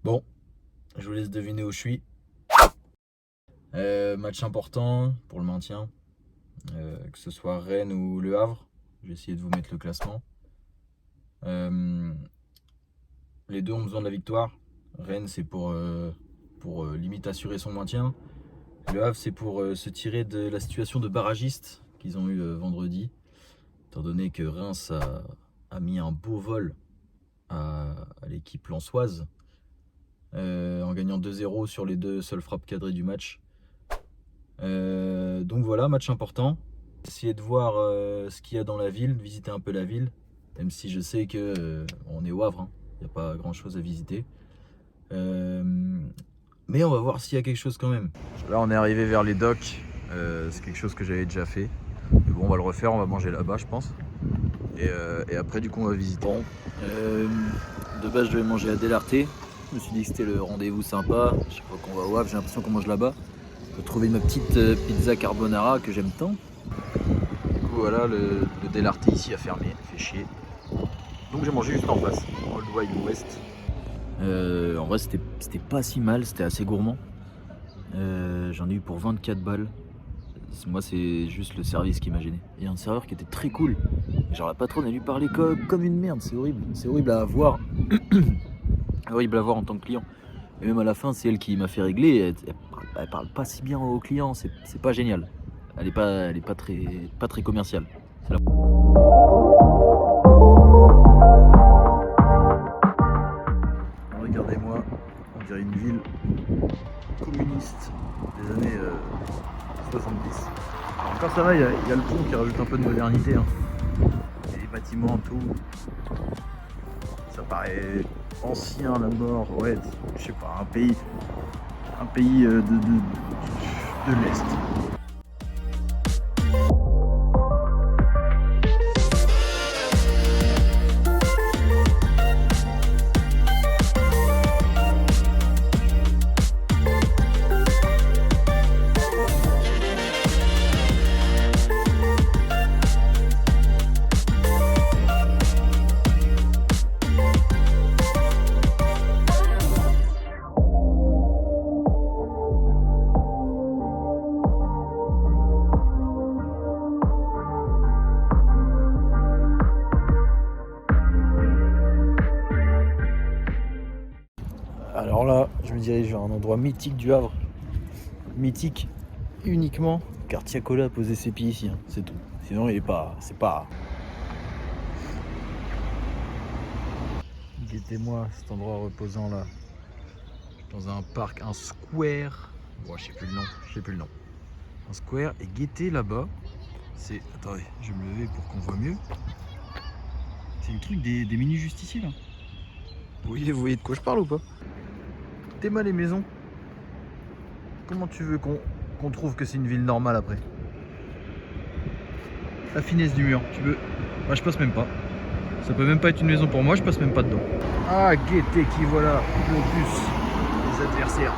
Bon, je vous laisse deviner où je suis. Match important pour le maintien, que ce soit Rennes ou Le Havre. Je vais essayer de vous mettre le classement. Les deux ont besoin de la victoire. Rennes, c'est pour limite assurer son maintien. Le Havre, c'est pour se tirer de la situation de barragiste qu'ils ont eu vendredi, étant donné que Reims a mis un beau vol à l'équipe lensoise en gagnant 2-0 sur les deux seules frappes cadrées du match. Donc voilà, match important. Essayer de voir ce qu'il y a dans la ville, visiter un peu la ville, même si je sais que on est au Havre, hein. Il n'y a pas grand chose à visiter. Mais on va voir s'il y a quelque chose quand même. Là on est arrivé vers les docks, c'est quelque chose que j'avais déjà fait. Mais bon, on va le refaire, on va manger là-bas je pense. Et après du coup on va visiter. Bon, de base je devais manger à Delarté. Je me suis dit que c'était le rendez-vous sympa. Chaque fois qu'on va au Havre, j'ai l'impression qu'on mange là-bas. J'ai trouvé ma petite pizza carbonara que j'aime tant. Du coup voilà, le Delarté ici a fermé, fait chier. Donc j'ai mangé juste en face, Old Wild West. En vrai c'était pas si mal, c'était assez gourmand. J'en ai eu pour 24 balles. Moi c'est juste le service qui m'a gêné. Il y a un serveur qui était très cool. Genre la patronne elle lui parlait comme une merde, c'est horrible. C'est horrible à voir. Horrible à voir en tant que client. Et même à la fin c'est elle qui m'a fait régler. Elle parle pas si bien aux clients, c'est pas génial. Elle est pas très commerciale. C'est la... Regardez-moi, on dirait une ville communiste des années 70. Encore ça va, il y a le pont qui rajoute un peu de modernité, hein. Et les bâtiments, tout. Ça paraît ancien, la mort, ouais, je sais pas, un pays de l'Est. Alors là, je me dirige vers un endroit mythique du Havre. Mythique uniquement car Tiakola a posé ses pieds ici, hein, c'est tout. Sinon, c'est pas. Guettez-moi cet endroit reposant là, dans un parc, un square. Bon, je sais plus le nom. Un square et guettez là-bas. C'est. Attendez, je vais me lever pour qu'on voit mieux. C'est le truc des mini-justiciers là. Oui, vous voyez de quoi je parle ou pas? T'es mal les maisons. Comment tu veux qu'on trouve que c'est une ville normale après? La finesse du mur, tu veux. Bah, je passe même pas. Ça peut même pas être une maison pour moi, je passe même pas dedans. Ah, guettez qui voilà, le plus les adversaires.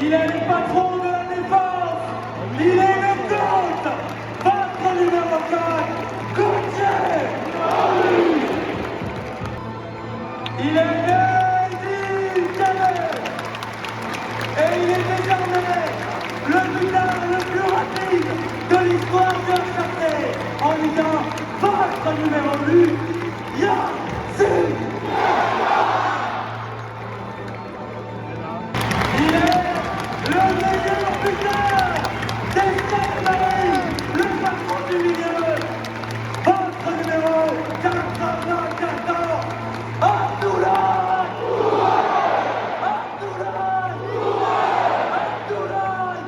Il est le patron de la défense. Il est le GOAT. Votre numéro 4, Gauthier. Il est médicament. Et il est désormais le buteur le plus rapide de l'histoire de Uncharted en disant votre numéro 8, Yassine. Il est le meilleur buteur des Saint-Marie, le patron du milieu. Votre numéro 94, Abdoulaye. Abdoulaye. Abdoulaye.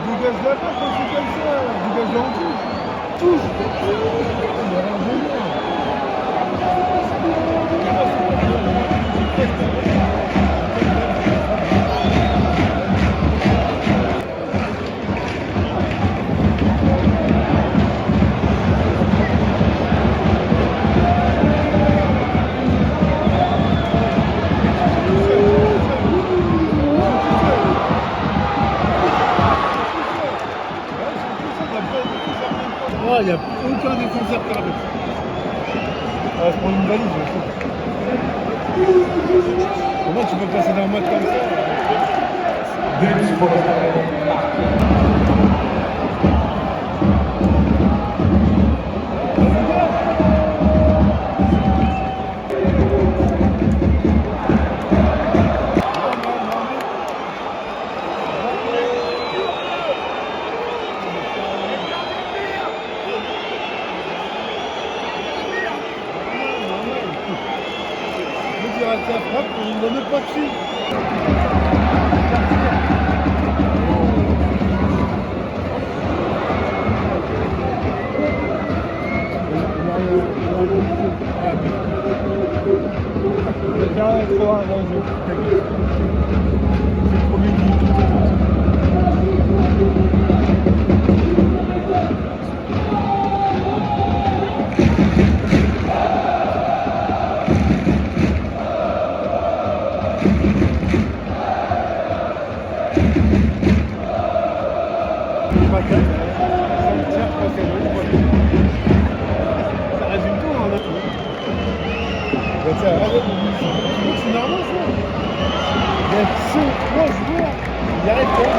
Dégage là-bas quand c'est comme ça, dégage en touche. Touche. Il n'y a aucun défenseur qui arrête. Ah, je prends une valise. Comment tu peux passer d'un match comme ça? Ça frappe, on ne va même pas dessus. Ça résume tout, hein, c'est normal ça. Il y a 103 joueurs, il arrête pas.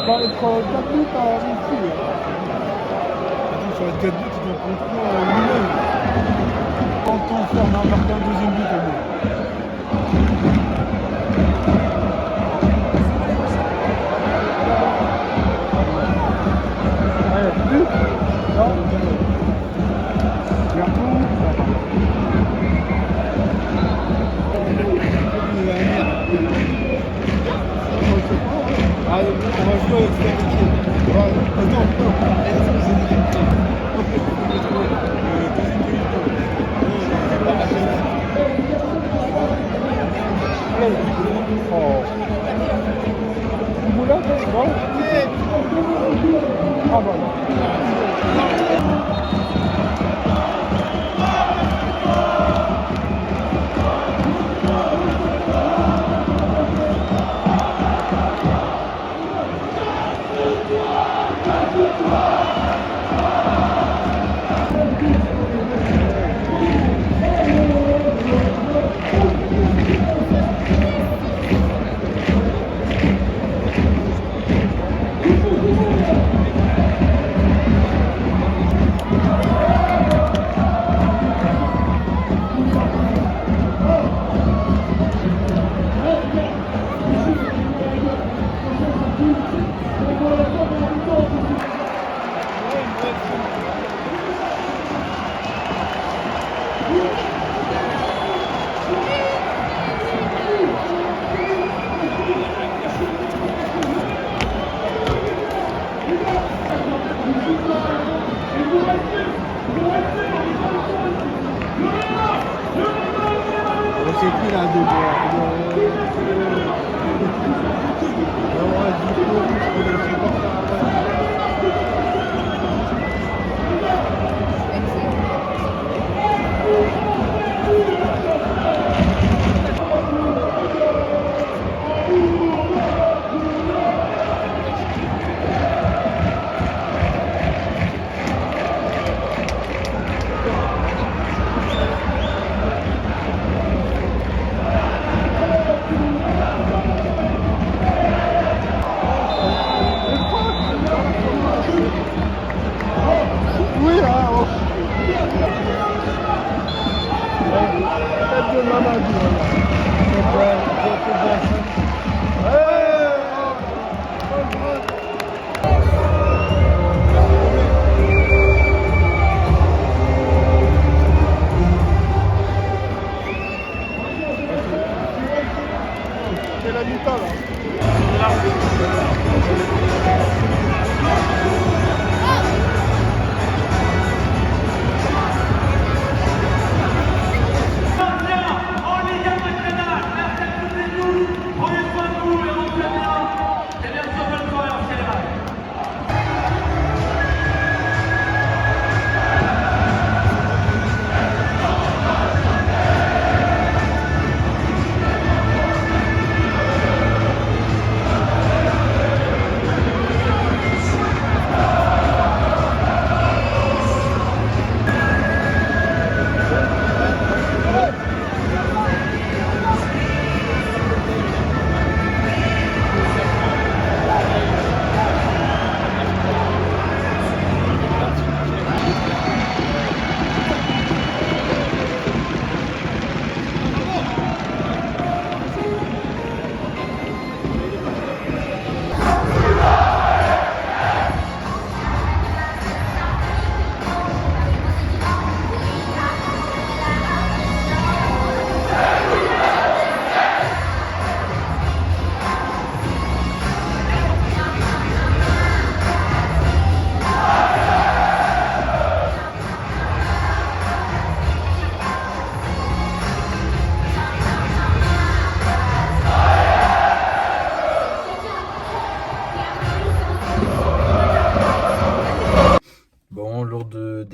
Va être 4 minutes à ici. Sur les 4 buts, il doit prendre 3 minutes. Quand on ferme un marqué un deuxième but au moins. Allez, but. Non. Ah, on va jouer avec cette C'est qui là C'est la mi-temps là. En Ligue 1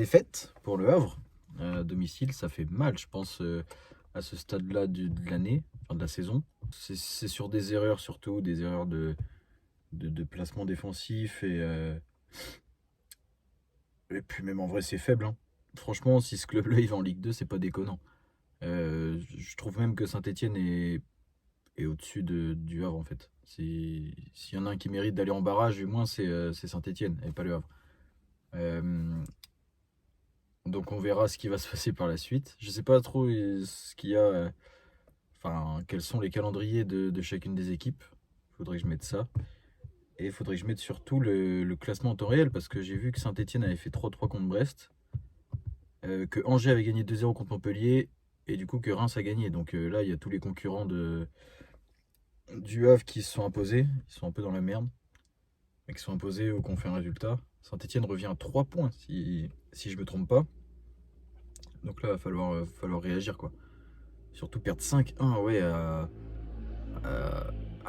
défaite pour le Havre. À domicile, ça fait mal, je pense, à ce stade-là de l'année, enfin de la saison. C'est sur des erreurs surtout, des erreurs de placement défensif et puis même en vrai c'est faible. Hein. Franchement, si ce club-là il va en Ligue 2, c'est pas déconnant. Je trouve même que Saint-Etienne est au-dessus du Havre en fait. S'il y en a un qui mérite d'aller en barrage, du moins c'est Saint-Etienne et pas le Havre. Donc on verra ce qui va se passer par la suite. Je sais pas trop ce qu'il y a, enfin quels sont les calendriers de chacune des équipes. Faudrait que je mette ça. Et il faudrait que je mette surtout le classement en temps réel parce que j'ai vu que Saint-Etienne avait fait 3-3 contre Brest, que Angers avait gagné 2-0 contre Montpellier et du coup que Reims a gagné. Donc là il y a tous les concurrents du Havre qui se sont imposés. Ils sont un peu dans la merde. Mais qui sont imposés ou qui ont fait un résultat. Saint-Etienne revient à 3 points si je me trompe pas. Donc là il va falloir réagir quoi. Surtout perdre 5-1 ouais à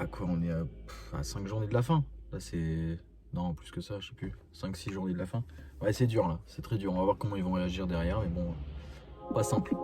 quoi on est à 5 journées de la fin. Là c'est... Non plus que ça je sais plus. 5-6 journées de la fin. Ouais c'est dur là, c'est très dur. On va voir comment ils vont réagir derrière mais bon pas simple.